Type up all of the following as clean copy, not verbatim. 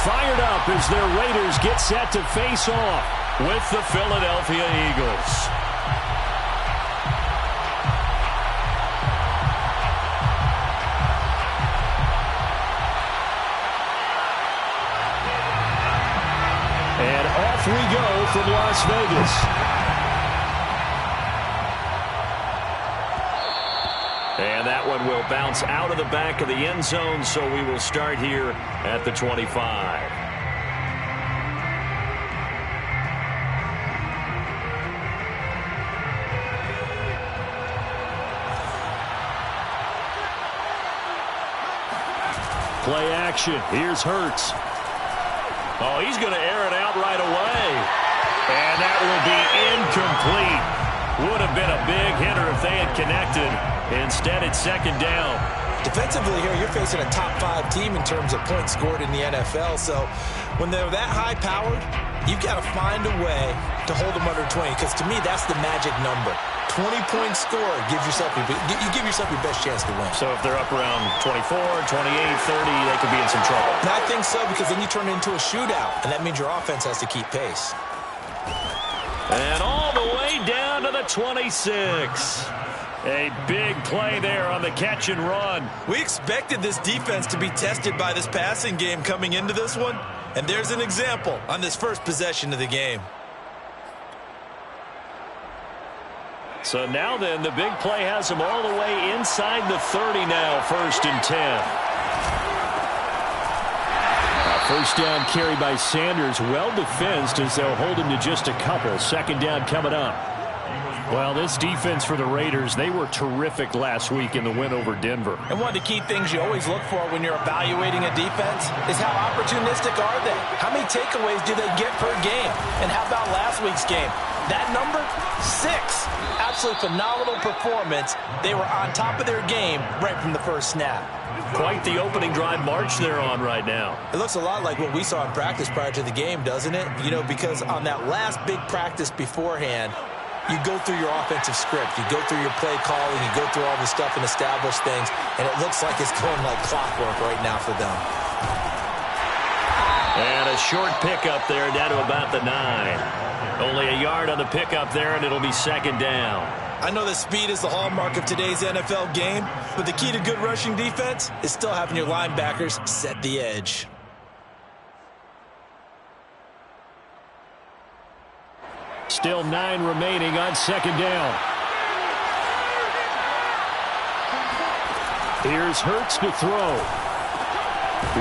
fired up as their Raiders get set to face off with the Philadelphia Eagles. And off we go from Las Vegas. And that one will bounce out of the back of the end zone, so we will start here at the 25. Play action. Here's Hurts. Oh, he's going to air it out right away. And that will be incomplete. Would have been a big hitter if they had connected. Instead, it's second down. Defensively here, you're facing a top-5 team in terms of points scored in the NFL. So when they're that high-powered, you've got to find a way to hold them under 20. Because to me, that's the magic number. 20 points scored gives yourself you give yourself your best chance to win. So if they're up around 24, 28, 30, they could be in some trouble. And I think so, because then you turn it into a shootout, and that means your offense has to keep pace. And all the way down to the 26. A big play there on the catch and run. We expected this defense to be tested by this passing game coming into this one, and there's an example on this first possession of the game. So now then, the big play has them all the way inside the 30 now, 1st and 10. First down carry by Sanders, well defensed as they'll hold him to just a couple. Second down coming up. Well, this defense for the Raiders, they were terrific last week in the win over Denver. And one of the key things you always look for when you're evaluating a defense is how opportunistic are they? How many takeaways do they get per game? And how about last week's game? That number, 6. Absolutely phenomenal performance. They were on top of their game right from the first snap. Quite the opening drive march they're on right now. It looks a lot like what we saw in practice prior to the game, doesn't it? You know, because on that last big practice beforehand, you go through your offensive script, you go through your play calling, you go through all the stuff and establish things, and it looks like it's going like clockwork right now for them. And a short pickup there down to about the 9. Only a yard on the pickup there, and it'll be second down. I know that speed is the hallmark of today's NFL game, but the key to good rushing defense is still having your linebackers set the edge. Still 9 remaining on second down. Here's Hurts to throw.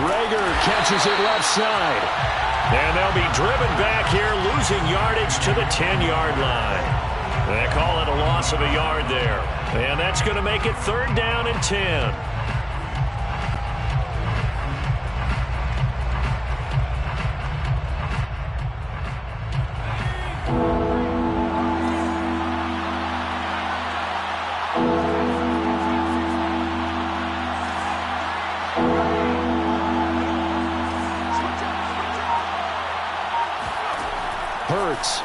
Rager catches it left side. And they'll be driven back here, losing yardage to the 10-yard line. They call it a loss of a yard there. And that's going to make it 3rd down and 10. Hurts.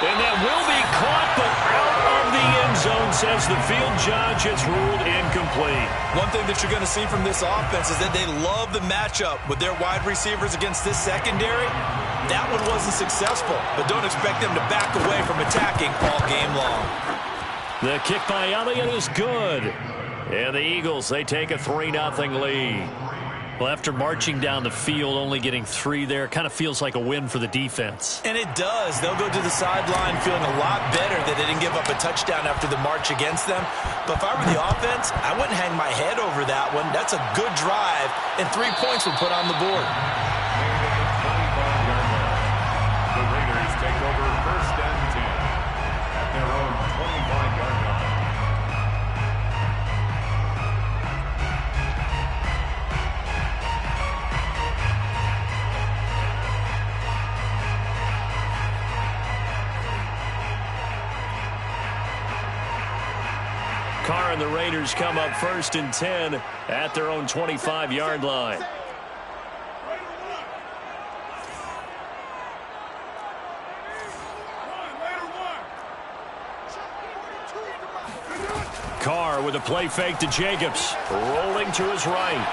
And that will be caught, but out of the end zone, says the field judge. It's ruled incomplete. One thing that you're going to see from this offense is that they love the matchup with their wide receivers against this secondary. That one wasn't successful, but don't expect them to back away from attacking all game long. The kick by Elliott is good. And the Eagles, they take a 3-0 lead. Well, after marching down the field, only getting 3 there, kind of feels like a win for the defense. And it does. They'll go to the sideline feeling a lot better that they didn't give up a touchdown after the march against them. But if I were the offense, I wouldn't hang my head over that one. That's a good drive, and 3 points were put on the board. The Raiders take over 1st and 10 at their own 25-yard line. Carr and the Raiders come up 1st and 10 at their own 25-yard line. Carr with a play fake to Jacobs. Rolling to his right.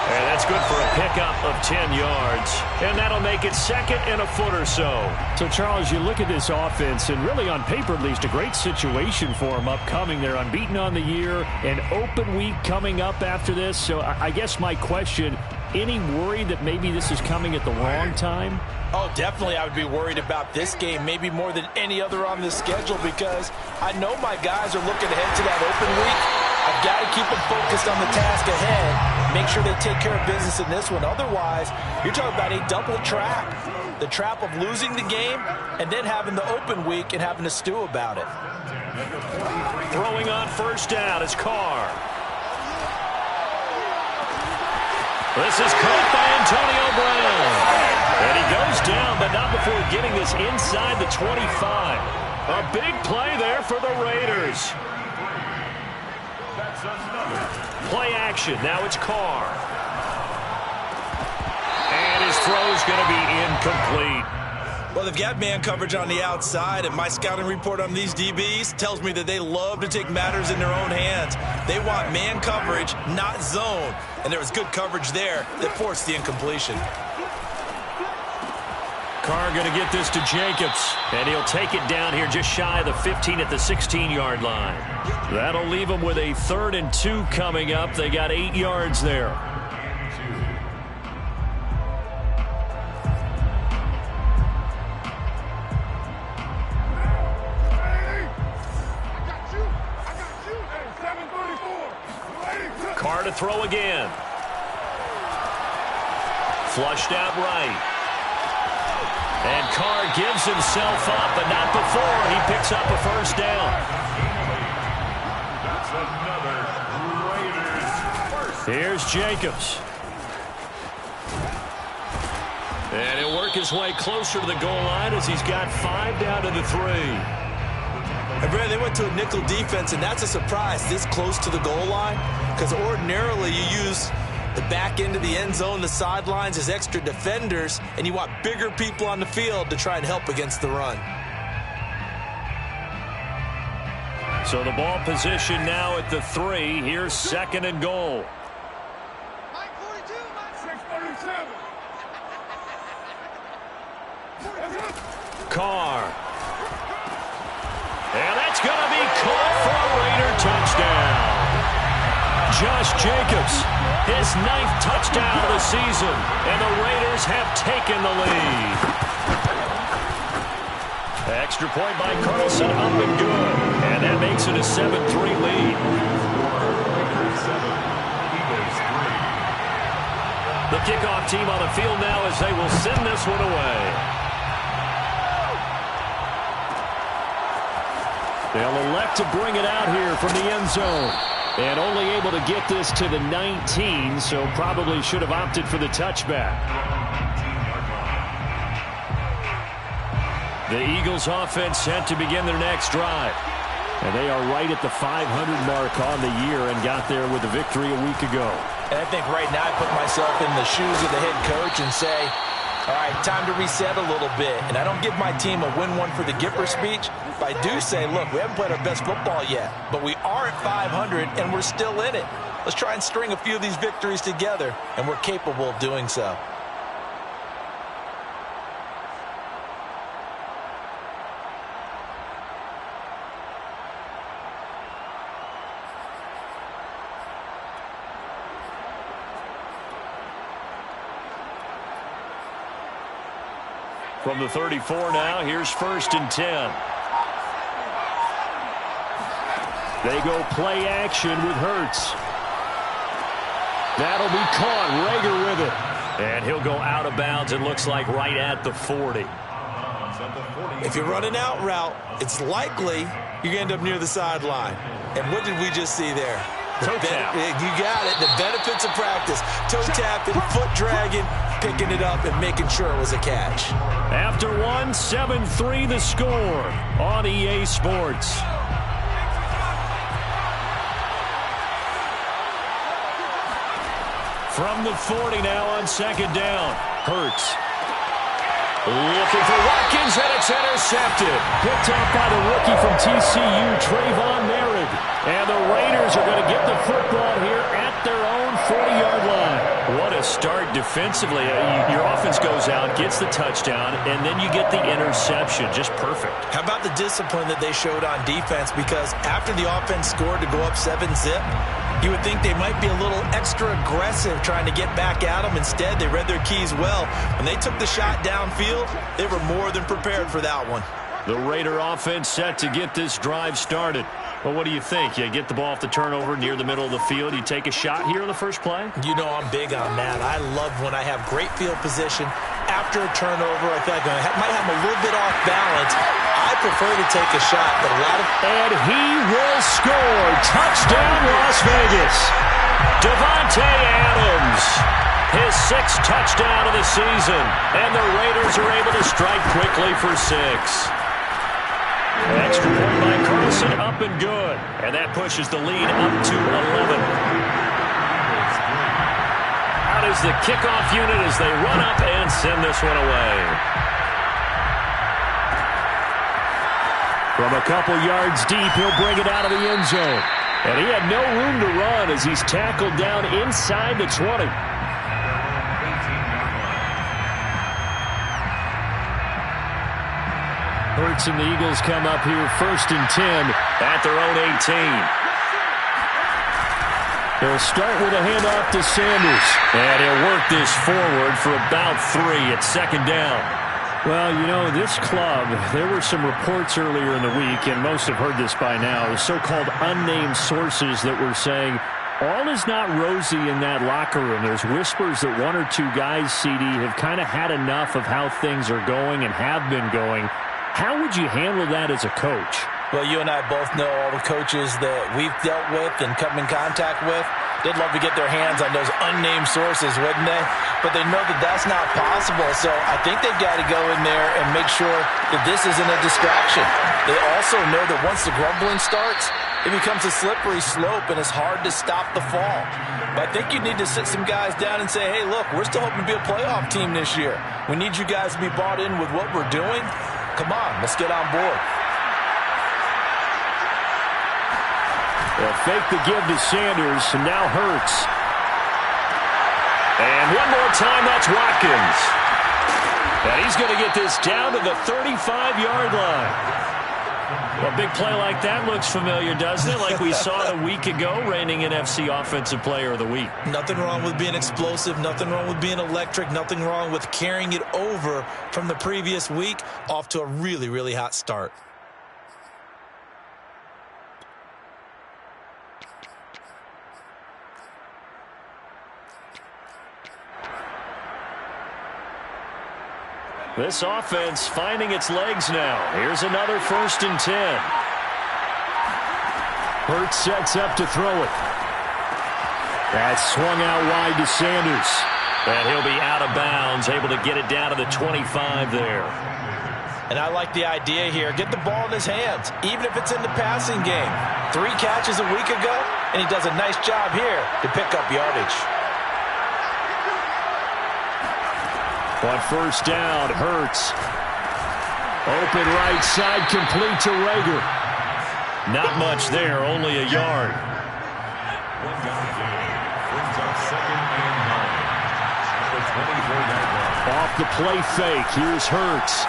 And that's good for a pickup of 10 yards. And that'll make it second and a foot or so. So, Charles, you look at this offense, and really on paper at least, a great situation for them upcoming. They're unbeaten on the year, an open week coming up after this. So I guess my question, any worry that maybe this is coming at the wrong time? Oh, definitely I would be worried about this game, maybe more than any other on this schedule, because I know my guys are looking ahead to that open week. I've got to keep them focused on the task ahead, make sure they take care of business in this one. Otherwise, you're talking about a double trap. The trap of losing the game and then having the open week and having to stew about it. Throwing on first down is Carr. This is caught by Antonio Brown. And he goes down, but not before getting this inside the 25. A big play there for the Raiders. Play action. Now it's Carr. And his throw's going to be incomplete. Well, they've got man coverage on the outside, and my scouting report on these DBs tells me that they love to take matters in their own hands. They want man coverage, not zone. And there was good coverage there that forced the incompletion. Carr going to get this to Jacobs, and he'll take it down here just shy of the 15 at the 16-yard line. That'll leave them with a 3rd and 2 coming up. They got 8 yards there. Carr to throw again. Flushed out right. And Carr gives himself up, but not before he picks up a first down. That's another Raiders first. Here's Jacobs. And he'll work his way closer to the goal line as he's got 5 down to the 3. And Brad, they went to a nickel defense, and that's a surprise this close to the goal line, because ordinarily you use the back end of the end zone, the sidelines as extra defenders, and you want bigger people on the field to try and help against the run. So the ball position now at the 3. Here's 2nd and goal. Mike 42, Mike 637. Carr. And that's going to be caught for a Raider touchdown. Josh Jacobs, his 9th touchdown of the season, and the Raiders have taken the lead. Extra point by Carlson, up and good. And that makes it a 7-3 lead. The kickoff team on the field now as they will send this one away. They'll elect to bring it out here from the end zone. And only able to get this to the 19, so probably should have opted for the touchback. The Eagles offense set to begin their next drive. And they are right at the 500 mark on the year and got there with a victory a week ago. And I think right now I put myself in the shoes of the head coach and say, all right, time to reset a little bit. And I don't give my team a win one for the Gipper speech, but I do say, look, we haven't played our best football yet, but we are at 500 and we're still in it. Let's try and string a few of these victories together, and we're capable of doing so. From the 34 now, here's 1st and 10. They go play action with Hurts. That'll be caught. Rager with it. And he'll go out of bounds, it looks like, right at the 40. If you run an out route, it's likely you're going to end up near the sideline. And what did we just see there? Toe tap. You got it. The benefits of practice. Toe tapping, foot dragging, picking it up, and making sure it was a catch. After 1, 7-3 the score on EA Sports. From the 40 now on 2nd down. Hurts. Looking for Watkins, and it's intercepted. Picked off by the rookie from TCU, Trayvon Merritt. And the Raiders are going to get the football here at their own 40-yard line. What a start defensively. Your offense goes out, gets the touchdown, and then you get the interception. Just perfect. How about the discipline that they showed on defense? Because after the offense scored to go up 7-zip, you would think they might be a little extra aggressive trying to get back at them. Instead, they read their keys well. When they took the shot downfield, they were more than prepared for that one. The Raider offense set to get this drive started. Well, what do you think? You get the ball off the turnover near the middle of the field. You take a shot here in the first play? You know I'm big on that. I love when I have great field position. After a turnover, I feel like I might have a little bit off balance. I prefer to take a shot, but a lot of... And he will score. Touchdown, Las Vegas. Davante Adams. His 6th touchdown of the season. And the Raiders are able to strike quickly for 6. An extra point by Carlson, up and good. And that pushes the lead up to 11. Out is the kickoff unit as they run up and send this one away. From a couple yards deep, he'll bring it out of the end zone. And he had no room to run as he's tackled down inside the 20. Hurts and the Eagles come up here 1st and 10 at their own 18. They'll start with a handoff to Sanders. And he'll work this forward for about 3 at 2nd down. Well, you know, this club, there were some reports earlier in the week, and most have heard this by now, the so-called unnamed sources that were saying all is not rosy in that locker room. There's whispers that 1 or 2 guys, CD, have kind of had enough of how things are going and have been going. How would you handle that as a coach? Well, you and I both know all the coaches that we've dealt with and come in contact with. They'd love to get their hands on those unnamed sources, wouldn't they? But they know that that's not possible. So I think they've got to go in there and make sure that this isn't a distraction. They also know that once the grumbling starts, it becomes a slippery slope and it's hard to stop the fall. But I think you need to sit some guys down and say, hey, look, we're still hoping to be a playoff team this year. We need you guys to be bought in with what we're doing. Come on, let's get on board. They'll fake the give to Sanders, and now Hurts. And one more time, that's Watkins. And he's going to get this down to the 35-yard line. Well, a big play like that looks familiar, doesn't it? Like we saw a week ago, reigning NFC Offensive Player of the Week. Nothing wrong with being explosive. Nothing wrong with being electric. Nothing wrong with carrying it over from the previous week off to a really, really hot start. This offense finding its legs now. Here's another 1st and 10. Hurts sets up to throw it. That's swung out wide to Sanders. And he'll be out of bounds, able to get it down to the 25 there. And I like the idea here. Get the ball in his hands, even if it's in the passing game. 3 catches a week ago, and he does a nice job here to pick up yardage. On 1st down, Hurts. Open right side, complete to Rager. Not much there, only a yard. Off the play fake, here's Hurts.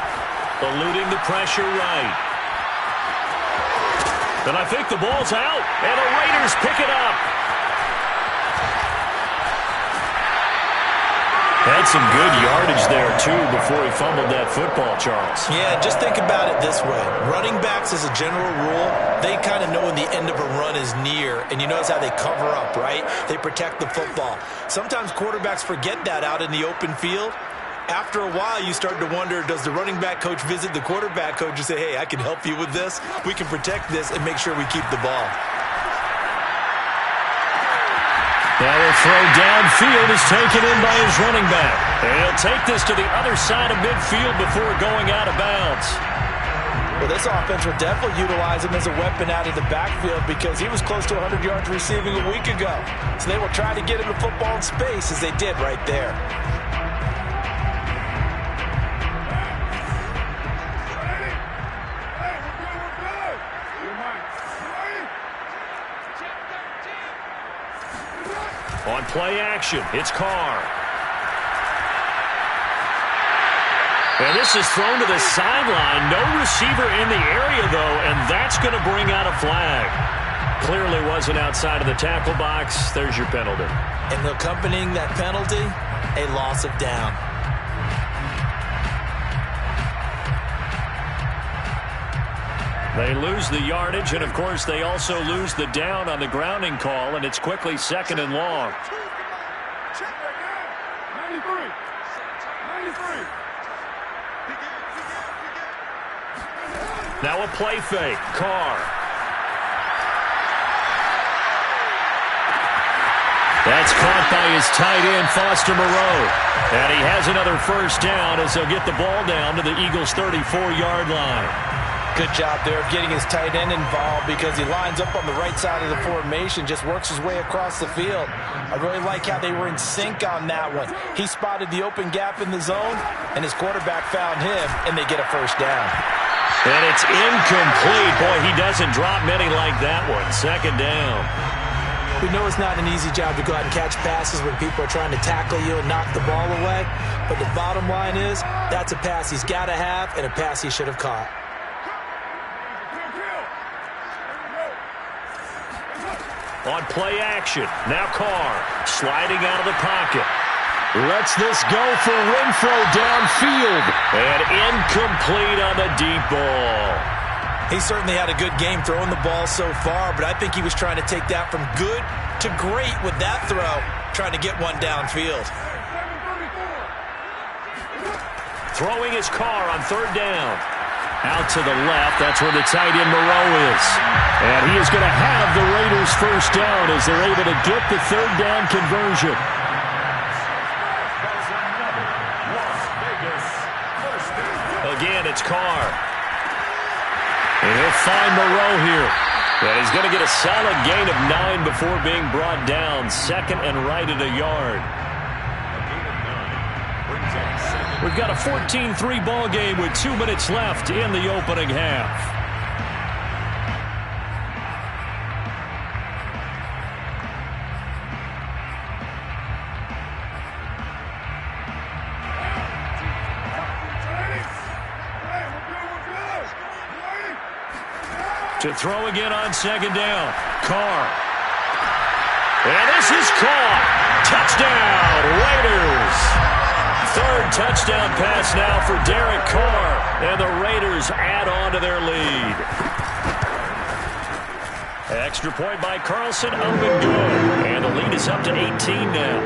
Eluding the pressure right. And I think the ball's out, and the Raiders pick it up. Had some good yardage there, too, before he fumbled that football, Charles. Yeah, just think about it this way. Running backs, as a general rule, they kind of know when the end of a run is near, and you notice how they cover up, right? They protect the football. Sometimes quarterbacks forget that out in the open field. After a while, you start to wonder, does the running back coach visit the quarterback coach and say, hey, I can help you with this. We can protect this and make sure we keep the ball. Now a throw downfield is taken in by his running back. And he'll take this to the other side of midfield before going out of bounds. Well, this offense will definitely utilize him as a weapon out of the backfield because he was close to 100 yards receiving a week ago. So they will try to get him the football in space as they did right there. On play action, it's Carr. And this is thrown to the sideline. No receiver in the area, though, and that's going to bring out a flag. Clearly wasn't outside of the tackle box. There's your penalty. And accompanying that penalty, a loss of down. They lose the yardage, and, of course, they also lose the down on the grounding call, and it's quickly 2nd and long. 93. Now a play fake. Carr. That's caught by his tight end, Foster Moreau. And he has another first down as they'll get the ball down to the Eagles' 34-yard line. Good job there of getting his tight end involved because he lines up on the right side of the formation, just works his way across the field. I really like how they were in sync on that one. He spotted the open gap in the zone, and his quarterback found him, and they get a first down. And it's incomplete. Boy, he doesn't drop many like that one. 2nd down. We know it's not an easy job to go out and catch passes when people are trying to tackle you and knock the ball away. But the bottom line is, that's a pass he's got to have and a pass he should have caught. On play action, now Carr sliding out of the pocket. Lets this go for Renfro downfield. And incomplete on the deep ball. He certainly had a good game throwing the ball so far, but I think he was trying to take that from good to great with that throw, trying to get one downfield. Throwing his Carr on 3rd down. Out to the left, that's where the tight end Moreau is. And he is going to have the Raiders' first down as they're able to get the 3rd down conversion. Again, it's Carr. And he'll find Moreau here. And he's going to get a solid gain of 9 before being brought down. 2nd and right at a yard. We've got a 14-3 ball game with 2 minutes left in the opening half. To throw again on 2nd down. Carr. And this is caught. Touchdown, Raiders. 3rd touchdown pass now for Derek Carr. And the Raiders add on to their lead. Extra point by Carlson, up and good. And the lead is up to 18 now.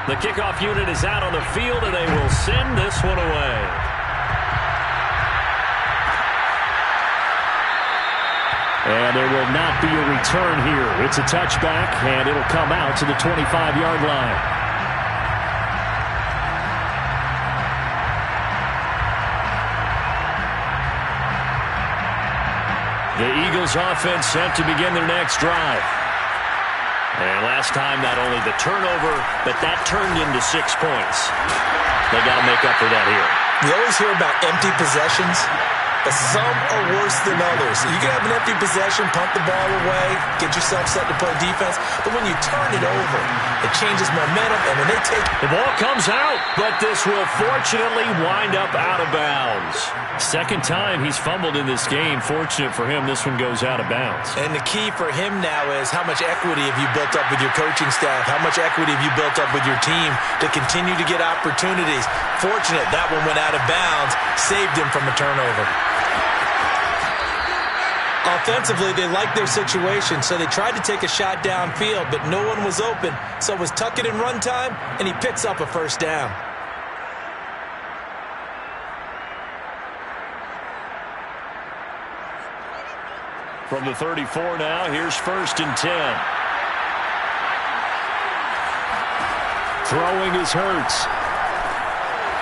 The kickoff unit is out on the field, and they will send this one away. And there will not be a return here. It's a touchback, and it'll come out to the 25-yard line. The Eagles offense set to begin their next drive. And last time, not only the turnover, but that turned into 6 points. They got to make up for that here. You always hear about empty possessions, but some are worse than others. You can have an empty possession, punt the ball away, get yourself set to play defense, but when you turn it over, it changes momentum, and when they take... The ball comes out, but this will fortunately wind up out of bounds. 2nd time he's fumbled in this game. Fortunate for him, this one goes out of bounds. And the key for him now is how much equity have you built up with your coaching staff? How much equity have you built up with your team to continue to get opportunities? Fortunate that one went out of bounds, saved him from a turnover. Offensively, they liked their situation, so they tried to take a shot downfield, but no one was open, so it was tuck it and run time, and he picks up a first down. From the 34 now, here's 1st and 10. Throwing is Hurts.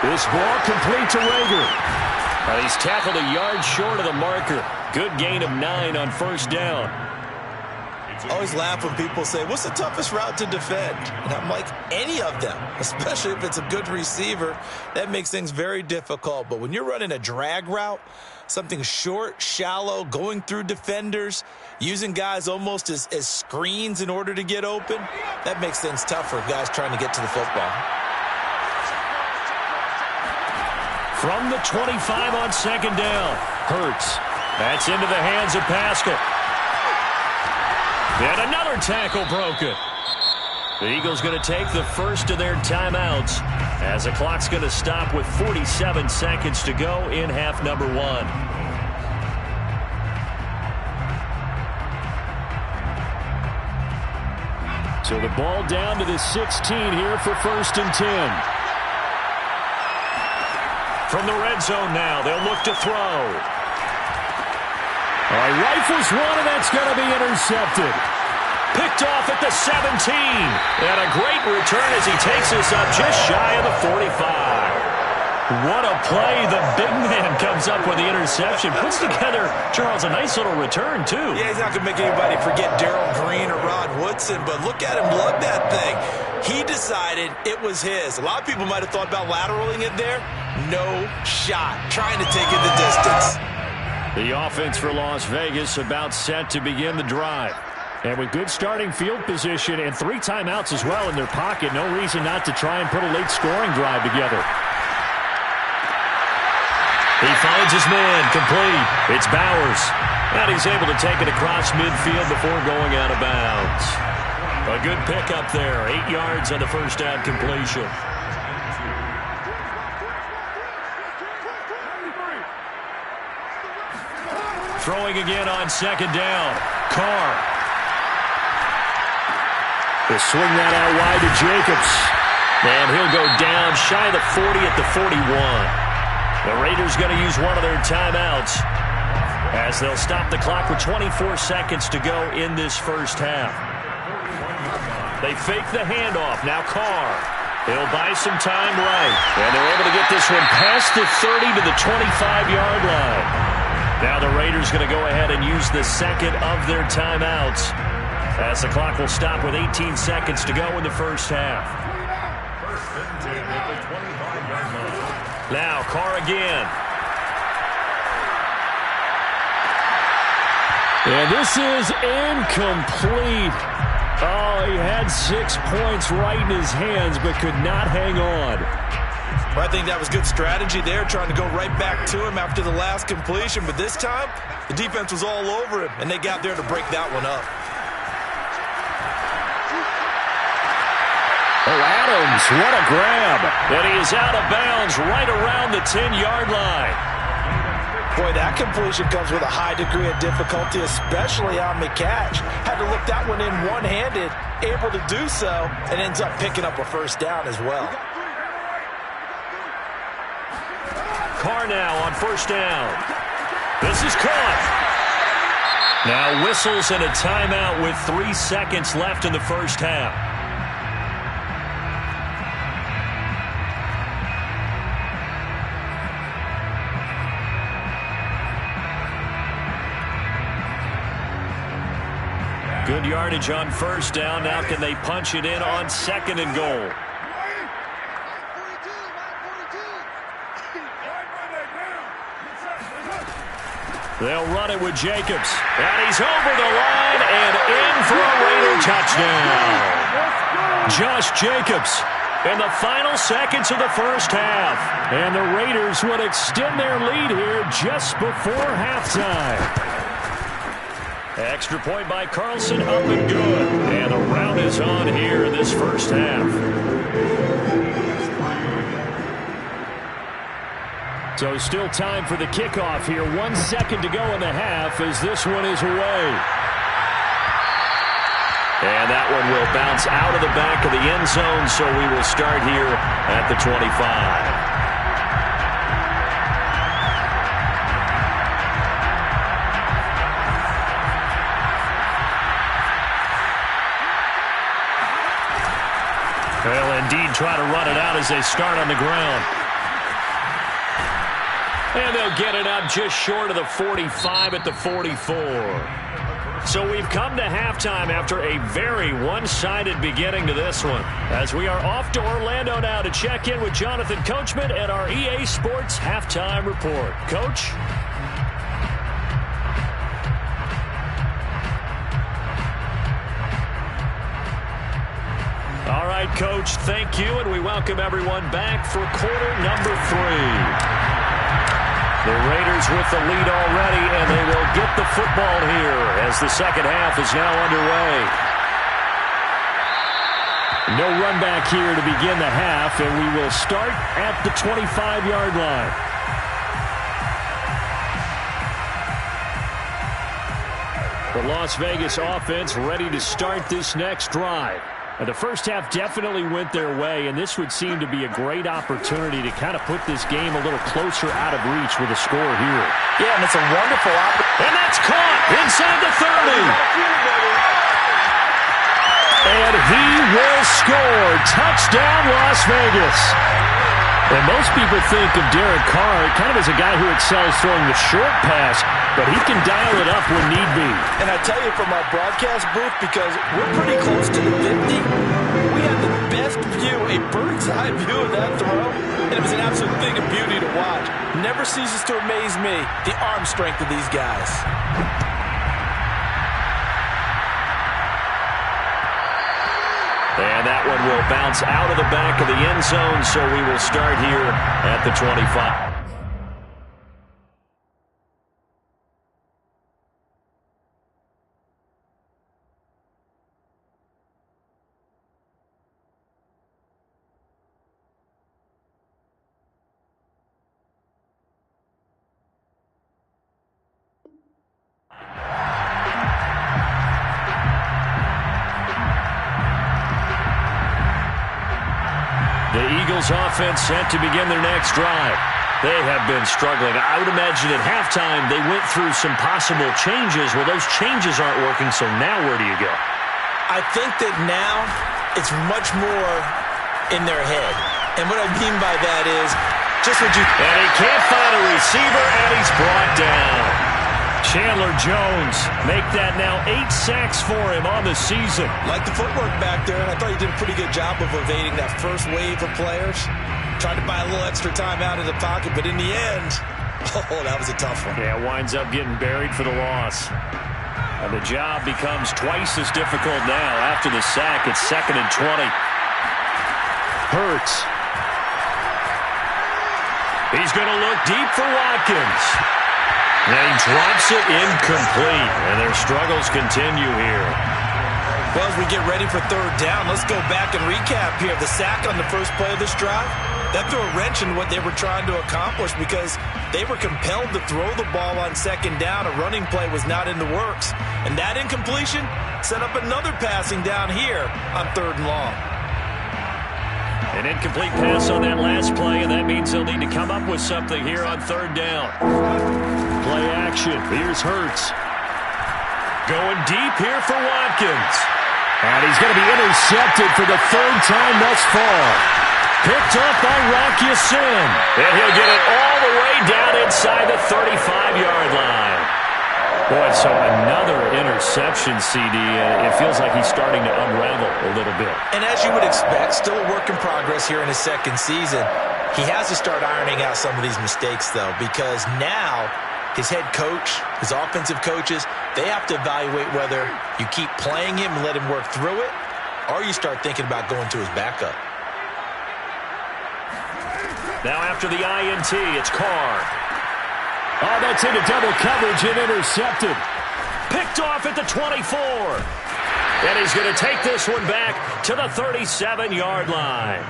This ball complete to Rager. And he's tackled a yard short of the marker. Good gain of 9 on 1st down. I always laugh when people say, what's the toughest route to defend? And I'm like, any of them, especially if it's a good receiver. That makes things very difficult. But when you're running a drag route, something short, shallow, going through defenders, using guys almost as screens in order to get open, that makes things tough for guys trying to get to the football. From the 25 on second down, Hurts. That's into the hands of Pascal. And another tackle broken. The Eagles going to take the first of their timeouts as the clock's going to stop with 47 seconds to go in half number 1. So the ball down to the 16 here for 1st and 10. From the red zone now, they'll look to throw. Rifles one, and that's going to be intercepted. Picked off at the 17. And a great return as he takes us up just shy of the 45. What a play. The big man comes up with the interception. Puts together, Charles, a nice little return, too. Yeah, he's not going to make anybody forget Darrell Green or Rod Woodson, but look at him lug that thing. He decided it was his. A lot of people might have thought about lateraling it there. No shot. Trying to take it the distance. The offense for Las Vegas about set to begin the drive. And with good starting field position and 3 timeouts as well in their pocket, no reason not to try and put a late scoring drive together. He finds his man, complete. It's Bowers. And he's able to take it across midfield before going out of bounds. A good pickup there, 8 yards on the first down completion. Throwing again on second down. Carr. They'll swing that out wide to Jacobs. And he'll go down shy of the 40 at the 41. The Raiders going to use one of their timeouts as they'll stop the clock with 24 seconds to go in this first half. They fake the handoff. Now Carr. He'll buy some time right. And they're able to get this one past the 30 to the 25-yard line. Now the Raiders going to go ahead and use the second of their timeouts as the clock will stop with 18 seconds to go in the first half. Now Carr again. And this is incomplete. Oh, he had 6 points right in his hands but could not hang on. Well, I think that was good strategy there, trying to go right back to him after the last completion. But this time, the defense was all over him, and they got there to break that one up. Oh, Adams, what a grab. And he is out of bounds right around the 10-yard line. Boy, that completion comes with a high degree of difficulty, especially on the catch. Had to look that one in one-handed, able to do so, and ends up picking up a first down as well. Carr now on first down. This is caught. Now whistles and a timeout with 3 seconds left in the first half. Good yardage on first down. Now can they punch it in on second and goal? They'll run it with Jacobs. And he's over the line and in for a Raider touchdown. Josh Jacobs in the final seconds of the first half. And the Raiders would extend their lead here just before halftime. Extra point by Carlson, up and good. And the round is on here in this first half. So still time for the kickoff here. 1 second to go in the half as this one is away. And that one will bounce out of the back of the end zone, so we will start here at the 25. They'll indeed try to run it out as they start on the ground. And they'll get it up just short of the 45 at the 44. So we've come to halftime after a very one-sided beginning to this one. As we are off to Orlando now to check in with Jonathan Coachman at our EA Sports Halftime Report. Coach? All right, Coach, thank you, and we welcome everyone back for quarter number 3. The Raiders with the lead already, and they will get the football here as the second half is now underway. No run back here to begin the half, and we will start at the 25-yard line. The Las Vegas offense ready to start this next drive. And the first half definitely went their way, and this would seem to be a great opportunity to kind of put this game a little closer out of reach with a score here. Yeah, and it's a wonderful opportunity. And that's caught inside the 30. And he will score. Touchdown, Las Vegas. And most people think of Derek Carr kind of as a guy who excels throwing the short pass, but he can dial it up when need be. And I tell you from our broadcast booth, because we're pretty close to the 50, we had the best view, a bird's-eye view of that throw, and it was an absolute thing of beauty to watch. Never ceases to amaze me, the arm strength of these guys. And that one will bounce out of the back of the end zone, so we will start here at the 25. The Eagles offense set to begin their next drive. They have been struggling. I would imagine at halftime they went through some possible changes. Well, those changes aren't working, so now where do you go? I think that now it's much more in their head. And what I mean by that is just what you... And he can't find a receiver, and he's brought down. Chandler Jones make that now 8 sacks for him on the season. Like the footwork back there, and I thought he did a pretty good job of evading that first wave of players. Tried to buy a little extra time out of the pocket, but in the end, oh, that was a tough one. Yeah, winds up getting buried for the loss. And the job becomes twice as difficult now after the sack. It's 2nd and 20. Hurts. He's going to look deep for Watkins. And he drops it incomplete, and their struggles continue here. Well, as we get ready for third down, let's go back and recap here. The sack on the first play of this drive, that threw a wrench in what they were trying to accomplish because they were compelled to throw the ball on second down. A running play was not in the works. And that incompletion set up another passing down here on 3rd and long. An incomplete pass on that last play, and that means they'll need to come up with something here on 3rd down. Play action. Here's Hurts. Going deep here for Watkins. And he's going to be intercepted for the 3rd time thus far. Picked up by Rock Ya-Sin. And he'll get it all the way down inside the 35-yard line. Boy, so another interception, CD. It feels like he's starting to unravel a little bit. And as you would expect, still a work in progress here in his 2nd season. He has to start ironing out some of these mistakes, though, because now his head coach, his offensive coaches, they have to evaluate whether you keep playing him and let him work through it, or you start thinking about going to his backup. Now after the INT, it's Carr. Oh, that's into double coverage and intercepted. Picked off at the 24. And he's going to take this one back to the 37-yard line.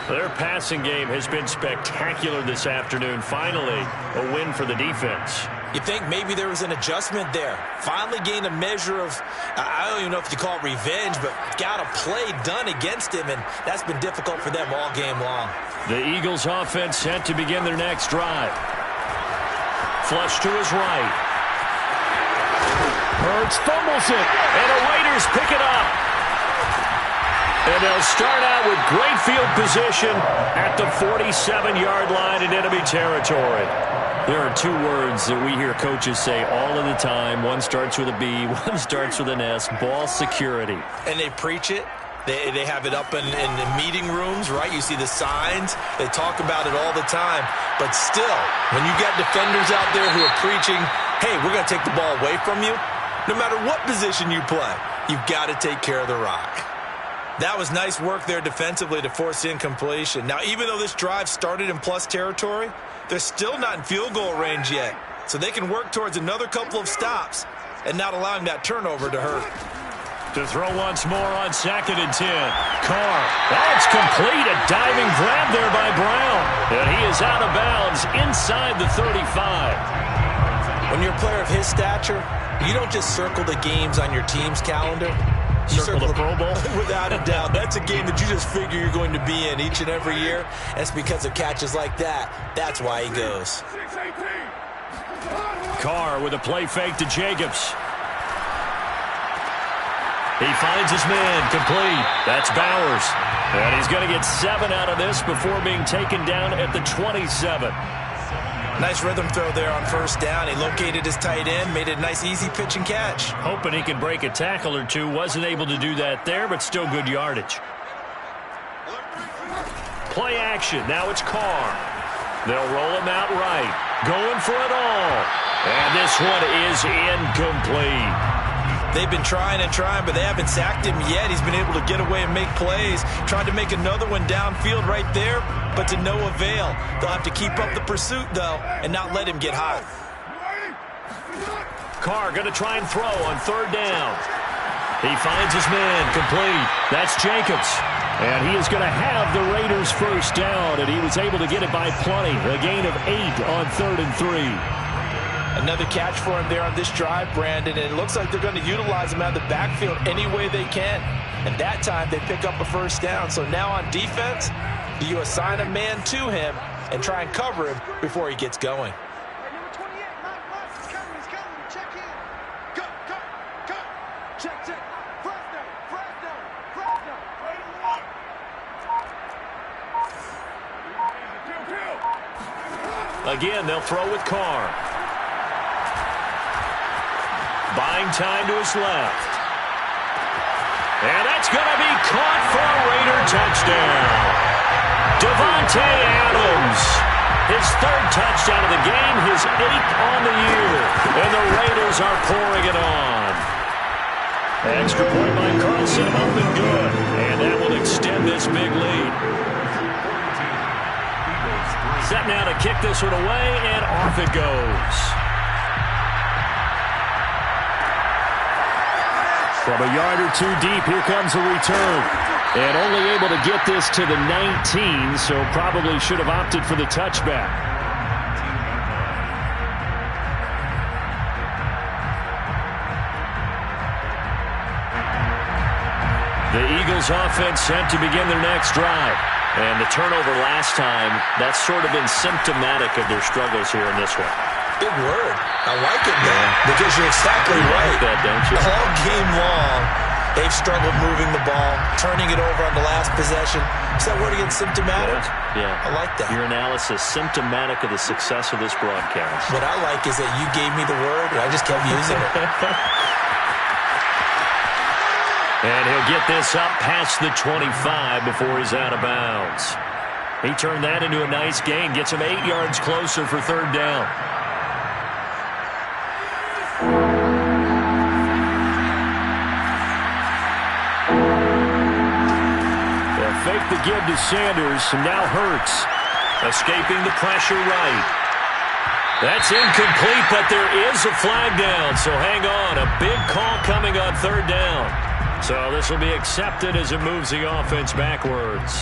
Their passing game has been spectacular this afternoon. Finally, a win for the defense. You think maybe there was an adjustment there. Finally gained a measure of, I don't even know if you call it revenge, but got a play done against him, and that's been difficult for them all game long. The Eagles offense set to begin their next drive. Flush to his right. Hurts fumbles it. And the Raiders pick it up. And they'll start out with great field position at the 47-yard line in enemy territory. There are two words that we hear coaches say all of the time. One starts with a B, one starts with an S, ball security. And they preach it. They have it up in the meeting rooms, right? You see the signs. They talk about it all the time. But still, when you got defenders out there who are preaching, hey, we're going to take the ball away from you, no matter what position you play, you've got to take care of the rock. That was nice work there defensively to force incompletion. Now, even though this drive started in plus territory, they're still not in field goal range yet. So they can work towards another couple of stops and not allowing that turnover to hurt. To throw once more on 2nd and 10. Carr. That's complete. A diving grab there by Brown. And he is out of bounds inside the 35. When you're a player of his stature, you don't just circle the games on your team's calendar. You circle the Pro Bowl? Without a doubt. That's a game that you just figure you're going to be in each and every year. And it's because of catches like that. That's why he goes. Carr with a play fake to Jacobs. He finds his man, complete. That's Bowers. And he's going to get 7 out of this before being taken down at the 27. Nice rhythm throw there on 1st down. He located his tight end, made it a nice easy pitch and catch. Hoping he could break a tackle or two. Wasn't able to do that there, but still good yardage. Play action. Now it's Carr. They'll roll him out right. Going for it all. And this one is incomplete. They've been trying and trying, but they haven't sacked him yet. He's been able to get away and make plays. Tried to make another one downfield right there, but to no avail. They'll have to keep up the pursuit, though, and not let him get hot. Carr going to try and throw on 3rd down. He finds his man, complete. That's Jacobs. And he is going to have the Raiders' 1st down, and he was able to get it by plenty. A gain of 8 on 3rd and 3. Another catch for him there on this drive, Brandon, and it looks like they're going to utilize him out of the backfield any way they can. And that time they pick up a 1st down. So now on defense, do you assign a man to him and try and cover him before he gets going? Again, they'll throw with Carr. Buying time to his left. And that's going to be caught for a Raider touchdown. Davante Adams. His 3rd touchdown of the game, his 8th on the year. And the Raiders are pouring it on. Extra point by Carlson, up and good. And that will extend this big lead. Set now to kick this one away, and off it goes. From a yard or 2 deep, here comes a return. And only able to get this to the 19, so probably should have opted for the touchback. The Eagles offense set to begin their next drive. And the turnover last time, that's sort of been symptomatic of their struggles here in this one. Big word. I like it, man, because you're exactly right. Like that, don't you? All game long, they've struggled moving the ball, turning it over on the last possession. Is that word again, symptomatic? Yeah. I like that. Your analysis, symptomatic of the success of this broadcast. What I like is that you gave me the word, and I just kept using it. And he'll get this up past the 25 before he's out of bounds. He turned that into a nice gain, gets him 8 yards closer for 3rd down. They'll fake the give to Sanders, and now Hurts. Escaping the pressure right. That's incomplete, but there is a flag down, so hang on. A big call coming on 3rd down. So this will be accepted as it moves the offense backwards.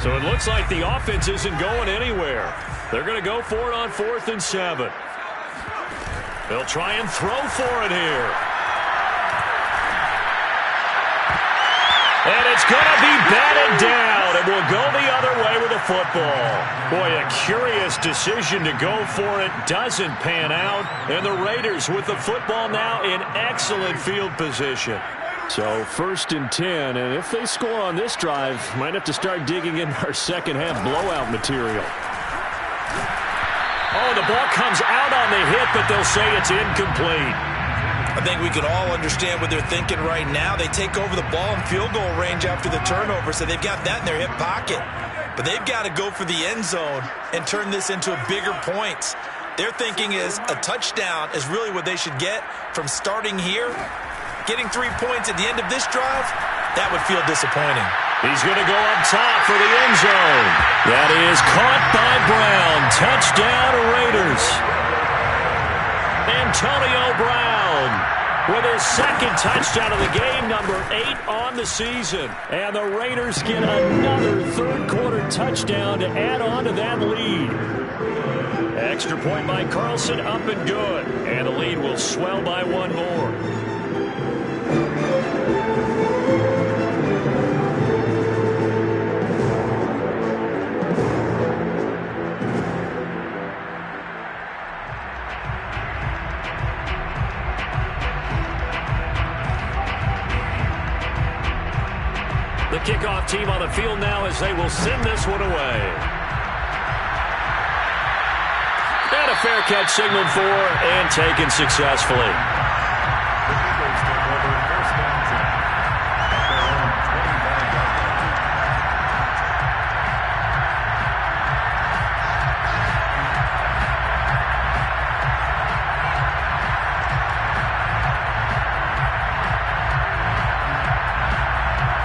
So it looks like the offense isn't going anywhere. They're going to go for it on 4th and 7. They'll try and throw for it here. And it's going to be batted down, and will go the other way with the football. Boy, a curious decision to go for it. Doesn't pan out. And the Raiders with the football now in excellent field position. So 1st and 10, and if they score on this drive, might have to start digging in our second half blowout material. Oh, the ball comes out on the hit, but they'll say it's incomplete. I think we could all understand what they're thinking right now. They take over the ball in field goal range after the turnover, so they've got that in their hip pocket. But they've got to go for the end zone and turn this into a bigger points. Their thinking is a touchdown is really what they should get from starting here. Getting 3 points at the end of this drive, that would feel disappointing. He's going to go up top for the end zone. That is caught by Brown. Touchdown, Raiders. Antonio Brown with his second touchdown of the game, number 8 on the season. And the Raiders get another third-quarter touchdown to add on to that lead. Extra point by Carlson, up and good. And the lead will swell by one more. The kickoff team on the field now as they will send this one away. And a fair catch signaled for and taken successfully.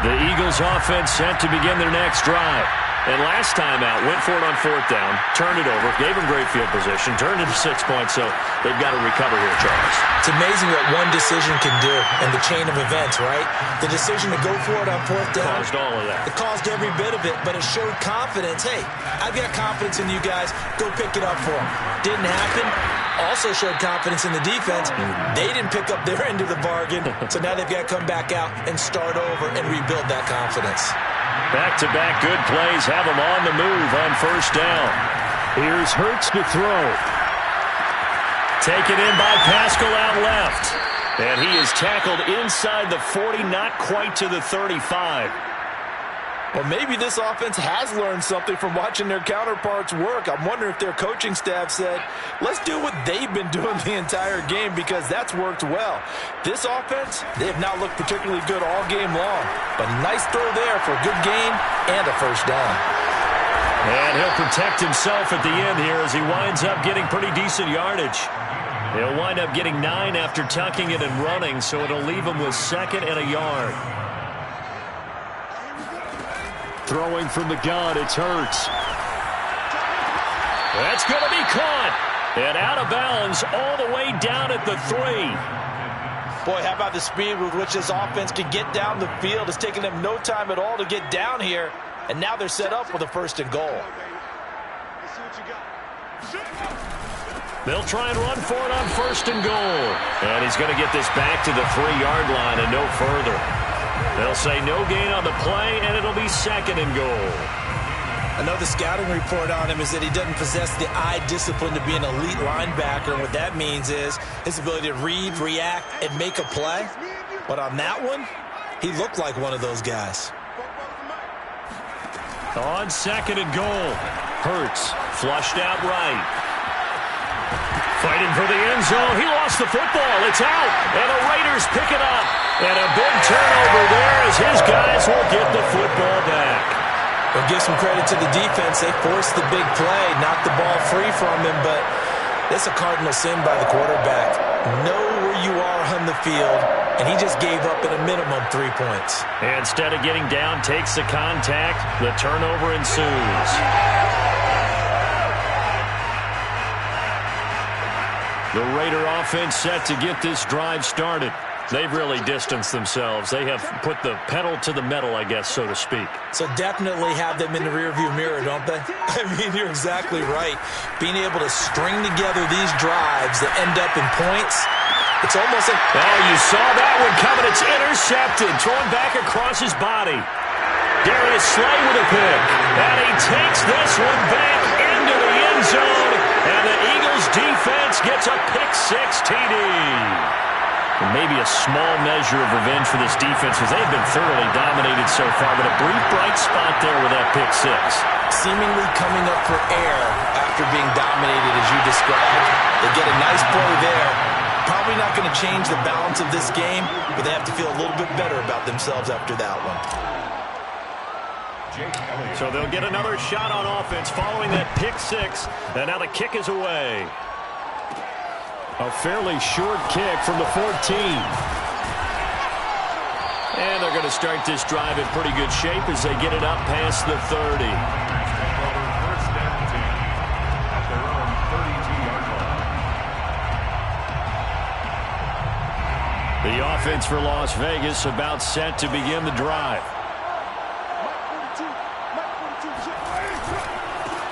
The Eagles offense set to begin their next drive. And last time out, went for it on 4th down, turned it over, gave them great field position, turned it to 6 points, so they've got to recover here, Charles. It's amazing what one decision can do in the chain of events, right? The decision to go for it on 4th down. Caused all of that. It caused every bit of it, but it showed confidence. Hey, I've got confidence in you guys. Go pick it up for them. Didn't happen. Also showed confidence in the defense. They didn't pick up their end of the bargain, so now they've got to come back out and start over and rebuild that confidence. Back-to-back good plays have them on the move on 1st down. Here's Hurts to throw. Taken in by Pascal out left. And he is tackled inside the 40, not quite to the 35. Well, maybe this offense has learned something from watching their counterparts work. I'm wondering if their coaching staff said, let's do what they've been doing the entire game because that's worked well. This offense, they have not looked particularly good all game long. But nice throw there for a good gain and a 1st down. And he'll protect himself at the end here as he winds up getting pretty decent yardage. He'll wind up getting 9 after tucking it and running, so it'll leave him with 2nd and a yard. Throwing from the gun, it's Hurts. That's going to be caught. And out of bounds all the way down at the 3. Boy, how about the speed with which this offense can get down the field? It's taken them no time at all to get down here. And now they're set up with a 1st and goal. They'll try and run for it on 1st and goal. And he's going to get this back to the 3-yard line and no further. They'll say no gain on the play, and it'll be 2nd and goal. I know the scouting report on him is that he doesn't possess the eye discipline to be an elite linebacker. And what that means is his ability to read, react, and make a play. But on that one, he looked like one of those guys. On 2nd and goal. Hurts flushed out right. Fighting for the end zone. He lost the football. It's out. And the Raiders pick it up. And a big turnover there as his guys will get the football back. But give some credit to the defense. They forced the big play, knocked the ball free from him, but that's a cardinal sin by the quarterback. Know where you are on the field, and he just gave up at a minimum 3 points. And instead of getting down, takes the contact. The turnover ensues. The Raider offense set to get this drive started. They've really distanced themselves. They have put the pedal to the metal, I guess, so to speak. So definitely have them in the rearview mirror, don't they? I mean, you're exactly right. Being able to string together these drives that end up in points, it's almost like... Oh, you saw that one coming. It's intercepted. Thrown back across his body. Darius Slay with a pick. And he takes this one back into the end zone. And the Eagles defense gets a pick-6 TD. maybe a small measure of revenge for this defense because they've been thoroughly dominated so far, but a brief bright spot there with that pick six. Seemingly coming up for air after being dominated as you described. They get a nice play there. Probably not going to change the balance of this game, but they have to feel a little bit better about themselves after that one. So they'll get another shot on offense following that pick six, and now the kick is away. A fairly short kick from the 14. And they're going to start this drive in pretty good shape as they get it up past the 30. First and 10 at their own 32-yard line. The offense for Las Vegas about set to begin the drive.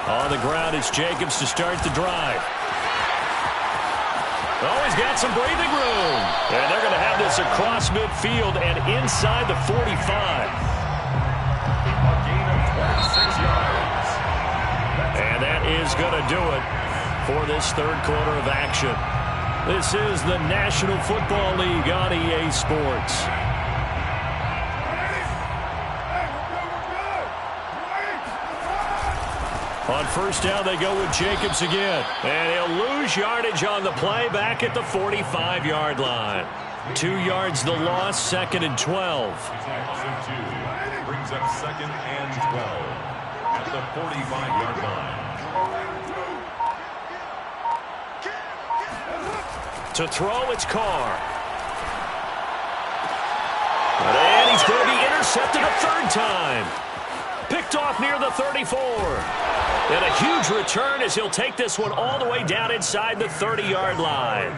On the ground, it's Jacobs to start the drive. Oh, he's got some breathing room. And they're going to have this across midfield and inside the 45. A gain of 26 yards. And that is going to do it for this third quarter of action. This is the National Football League on EA Sports. On first down, they go with Jacobs again. And he'll lose yardage on the play back at the 45-yard line. 2 yards the loss, second and 12. Brings up second and 12 at the 45-yard line. To throw, it's Carr. And he's going to be intercepted a third time. Picked off near the 34. And a huge return as he'll take this one all the way down inside the 30-yard line.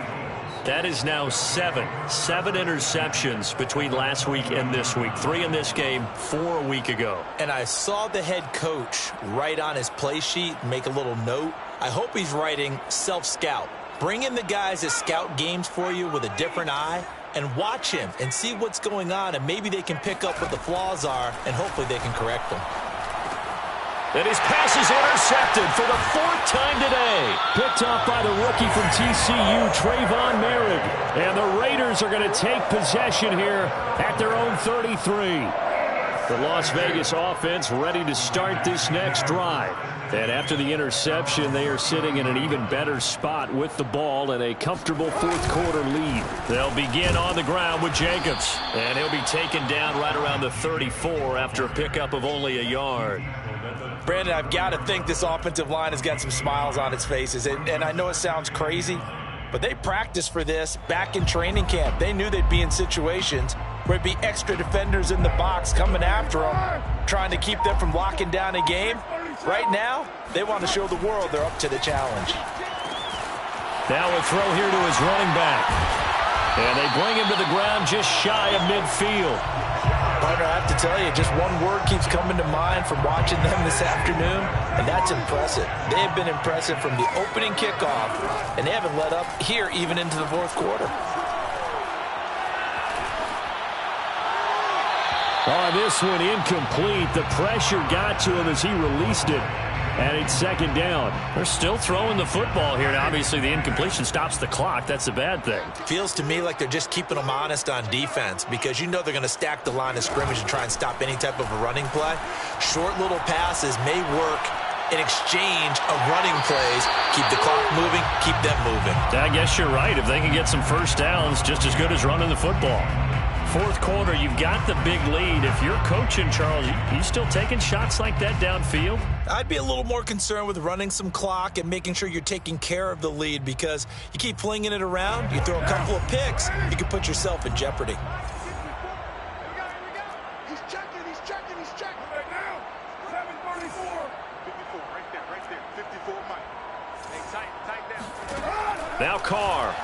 That is now seven interceptions between last week and this week. 3 in this game, 4 a week ago. And I saw the head coach write on his play sheet, make a little note. I hope he's writing self-scout. Bring in the guys that scout games for you with a different eye and watch him and see what's going on, and maybe they can pick up what the flaws are, and hopefully they can correct them. And his pass is intercepted for the 4th time today. Picked off by the rookie from TCU, Trayvon Merrick. And the Raiders are going to take possession here at their own 33. The Las Vegas offense ready to start this next drive. And after the interception, they are sitting in an even better spot with the ball and a comfortable fourth quarter lead. They'll begin on the ground with Jacobs. And he'll be taken down right around the 34 after a pickup of only a yard. Brandon, I've got to think this offensive line has got some smiles on its faces. And I know it sounds crazy, but they practiced for this back in training camp. They knew they'd be in situations where it'd be extra defenders in the box coming after them, trying to keep them from locking down a game. Right now, they want to show the world they're up to the challenge. Now a throw here to his running back. And they bring him to the ground just shy of midfield. Partner, I have to tell you, just one word keeps coming to mind from watching them this afternoon, and that's impressive. They have been impressive from the opening kickoff, and they haven't let up here even into the fourth quarter. Oh, this one incomplete. The pressure got to him as he released it. And it's second down. They're still throwing the football here. And obviously, the incompletion stops the clock. That's a bad thing. Feels to me like they're just keeping them honest on defense because you know they're going to stack the line of scrimmage and try and stop any type of a running play. Short little passes may work in exchange of running plays. Keep the clock moving, keep them moving. I guess you're right. If they can get some first downs, just as good as running the football. Fourth quarter, you've got the big lead. If you're coaching, Charles, you still taking shots like that downfield? I'd be a little more concerned with running some clock and making sure you're taking care of the lead because you keep flinging it around, you throw a couple of picks, you can put yourself in jeopardy. He's checking right now. 734. 54, right there. 54, Mike. Hey, tight down. Now Carr.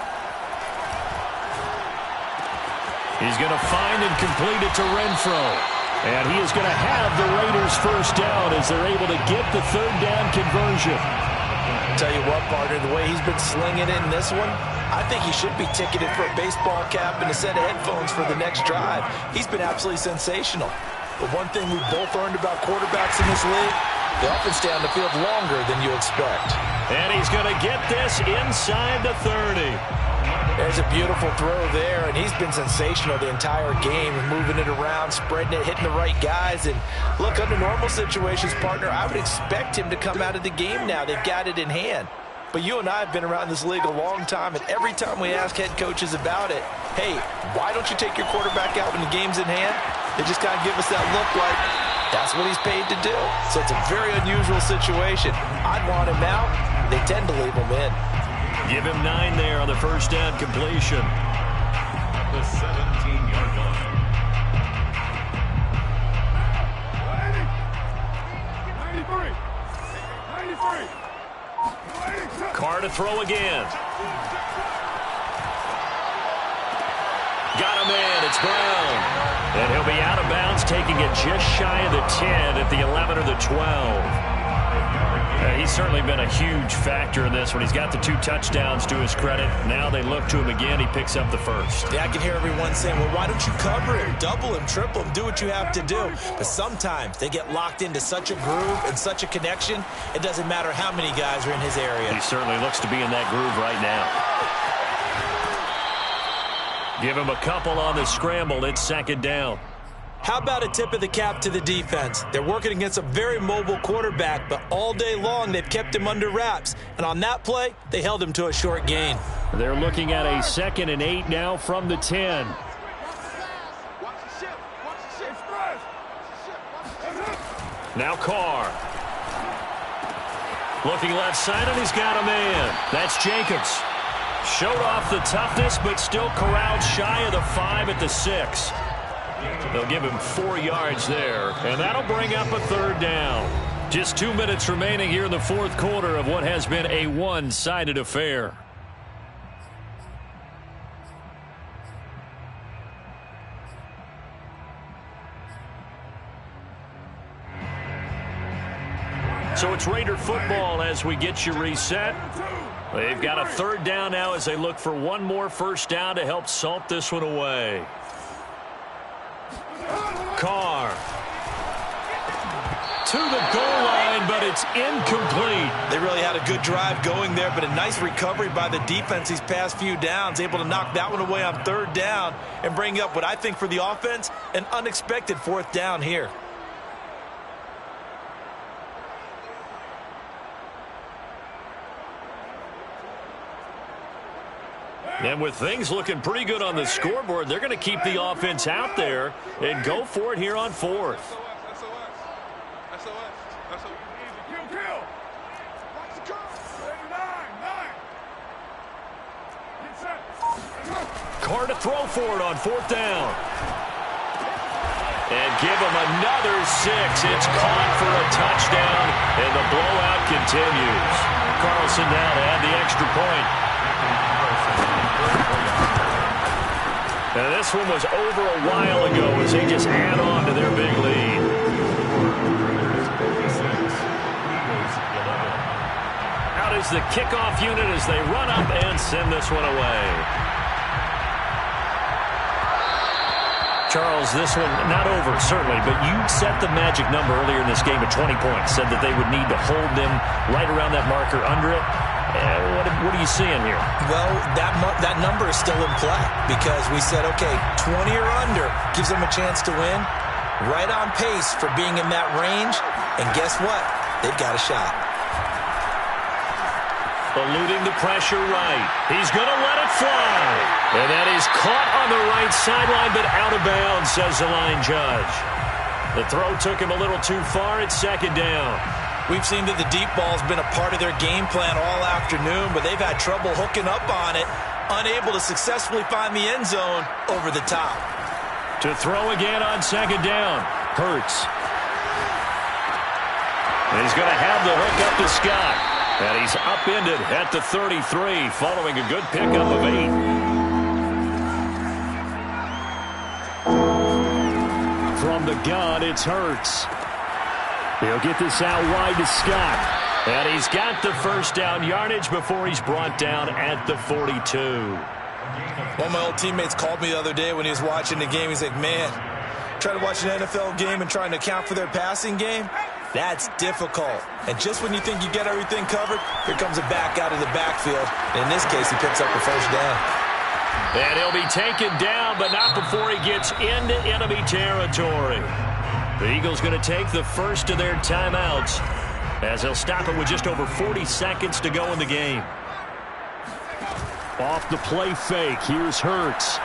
He's going to find and complete it to Renfro. And he is going to have the Raiders first down as they're able to get the third down conversion. Tell you what, partner, the way he's been slinging it in this one, I think he should be ticketed for a baseball cap and a set of headphones for the next drive. He's been absolutely sensational. But one thing we've both learned about quarterbacks in this league, They often stay on the field longer than you expect. And he's going to get this inside the 30. There's a beautiful throw there, and he's been sensational the entire game, moving it around, spreading it, hitting the right guys. And look, under normal situations, partner, I would expect him to come out of the game now. They've got it in hand. But you and I have been around this league a long time, and every time we ask head coaches about it, hey, why don't you take your quarterback out when the game's in hand? They just kind of give us that look like that's what he's paid to do. So it's a very unusual situation. I'd want him out. They tend to leave him in. Give him 9 there on the first down completion. At the 17-yard line. 93. Carr to throw again. Got him in. It's Brown. And he'll be out of bounds, taking it just shy of the 10 at the 11 or the 12. He's certainly been a huge factor in this one. He's got the 2 touchdowns to his credit. Now they look to him again. He picks up the first. Yeah, I can hear everyone saying, well, why don't you cover him, double him, triple him, do what you have to do. But sometimes they get locked into such a groove and such a connection, it doesn't matter how many guys are in his area. He certainly looks to be in that groove right now. Give him a couple on the scramble. It's second down. How about a tip of the cap to the defense? They're working against a very mobile quarterback, but all day long they've kept him under wraps. And on that play, they held him to a short gain. They're looking at a 2nd and 8 now from the 10. Now Carr. Looking left side, and he's got a man. That's Jacobs. Showed off the toughness, but still corralled shy of the 5 at the 6. They'll give him 4 yards there, and that'll bring up a third down. Just 2 minutes remaining here in the fourth quarter of what has been a one-sided affair. So it's Raider football as we get you reset. They've got a third down now as they look for one more first down to help salt this one away. Carr to the goal line, but it's incomplete. They really had a good drive going there, but a nice recovery by the defense these past few downs, able to knock that one away on third down and bring up what I think for the offense, an unexpected fourth down here. And with things looking pretty good on the scoreboard, they're going to keep the offense out there and go for it here on fourth. Carr to throw for it on fourth down. And give him another 6. It's caught for a touchdown, and the blowout continues. Carlson now to add the extra point. Now this one was over a while ago as they just add on to their big lead. Out is the kickoff unit as they run up and send this one away. Charles, this one not over, certainly, but you set the magic number earlier in this game at 20 points, said that they would need to hold them right around that marker under it. What are you seeing here? Well, that number is still in play because we said, okay, 20 or under gives them a chance to win. Right on pace for being in that range. And guess what? They've got a shot. Eluding the pressure right. He's going to let it fly. And that is caught on the right sideline, but out of bounds, says the line judge. The throw took him a little too far. It's second down. We've seen that the deep ball's been a part of their game plan all afternoon, but they've had trouble hooking up on it, unable to successfully find the end zone over the top. To throw again on second down. Hurts. And he's going to have the hook up to Scott. And he's upended at the 33 following a good pickup of 8. From the gun, it's Hurts. He'll get this out wide to Scott. And he's got the first down yardage before he's brought down at the 42. One of my old teammates called me the other day when he was watching the game. He's like, man, trying to watch an NFL game and trying to account for their passing game, That's difficult. And just when you think you get everything covered, here comes a back out of the backfield. And in this case, he picks up the first down. And he'll be taken down, but not before he gets into enemy territory. The Eagles going to take the first of their timeouts as they'll stop it with just over 40 seconds to go in the game. Off the play fake, here's Hurts.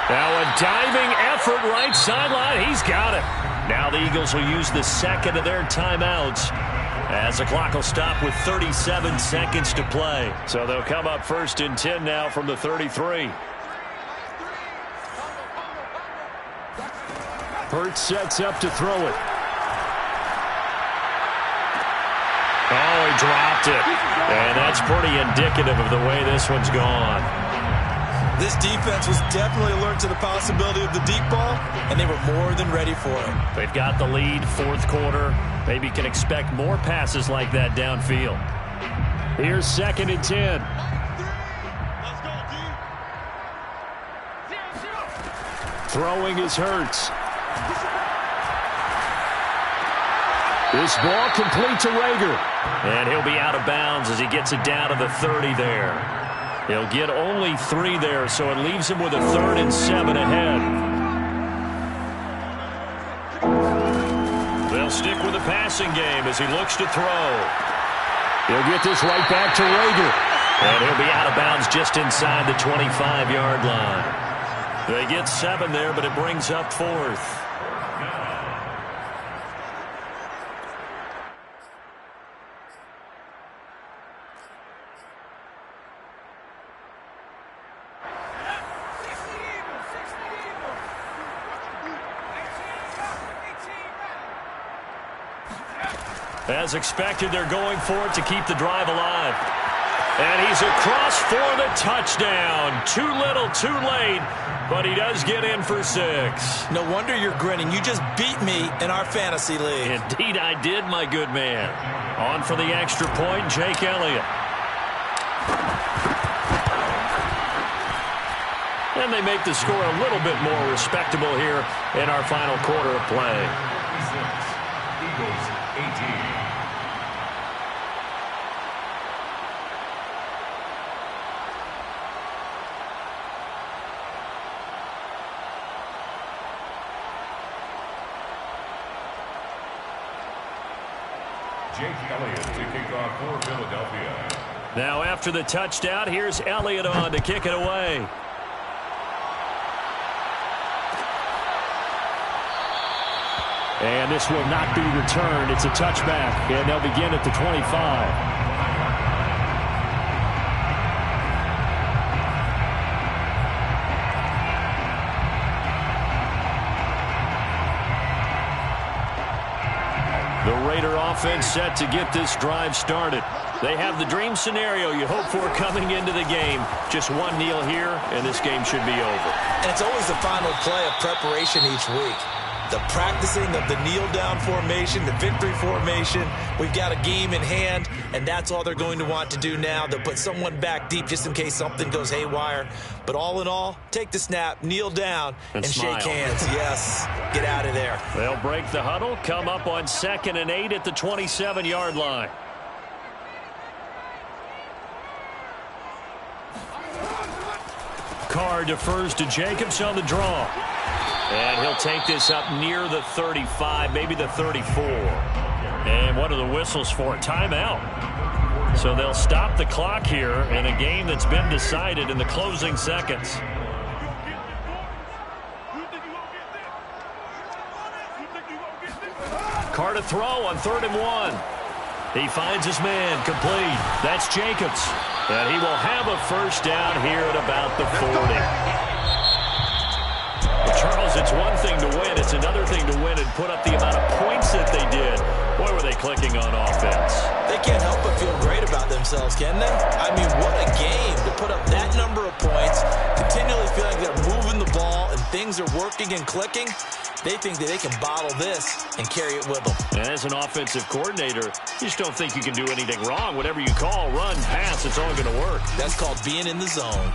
Now a diving effort right sideline. He's got it. Now the Eagles will use the second of their timeouts as the clock will stop with 37 seconds to play. So they'll come up 1st and 10 now from the 33. Hurts sets up to throw it. Oh, he dropped it. And that's pretty indicative of the way this one's gone. This defense was definitely alert to the possibility of the deep ball, and they were more than ready for it. They've got the lead, 4th quarter. Maybe can expect more passes like that downfield. Here's 2nd and 10. Throwing is Hurts. This ball complete to Rager. And he'll be out of bounds as he gets it down to the 30 there. He'll get only 3 there, so it leaves him with a 3rd and 7 ahead. They'll stick with the passing game as he looks to throw. He'll get this right back to Rager. And he'll be out of bounds just inside the 25-yard line. They get 7 there, but it brings up 4th. As expected, they're going for it to keep the drive alive. And he's across for the touchdown. Too little, too late, but he does get in for 6. No wonder you're grinning. You just beat me in our fantasy league. Indeed I did, my good man. On for the extra point, Jake Elliott. And they make the score a little bit more respectable here in our final quarter of play. Eagles 18. Jake Elliott to kick off for Philadelphia. Now after the touchdown, here's Elliott on to kick it away. And this will not be returned. It's a touchback, and they'll begin at the 25. The Raider offense set to get this drive started. They have the dream scenario you hope for coming into the game. Just one kneel here, and this game should be over. And it's always the final play of preparation each week. The practicing of the kneel-down formation, the victory formation. We've got a game in hand, and that's all they're going to want to do now. They'll put someone back deep just in case something goes haywire. But all in all, take the snap, kneel down, and shake hands. Yes, get out of there. They'll break the huddle, come up on 2nd and 8 at the 27-yard line. Carr defers to Jacobs on the draw. And he'll take this up near the 35, maybe the 34. And what are the whistles for? Timeout. So they'll stop the clock here in a game that's been decided in the closing seconds. Carr to throw on 3rd and 1. He finds his man, complete. That's Jacobs. And he will have a first down here at about the 40. Charles, it's one thing to win. It's another thing to win and put up the amount of points that they did. Boy, were they clicking on offense. They can't help but feel great about themselves, can they? I mean, what a game to put up that number of points, continually feeling they're moving the ball and things are working and clicking. They think that they can bottle this and carry it with them. And as an offensive coordinator, you just don't think you can do anything wrong. Whatever you call, run, pass, it's all going to work. That's called being in the zone.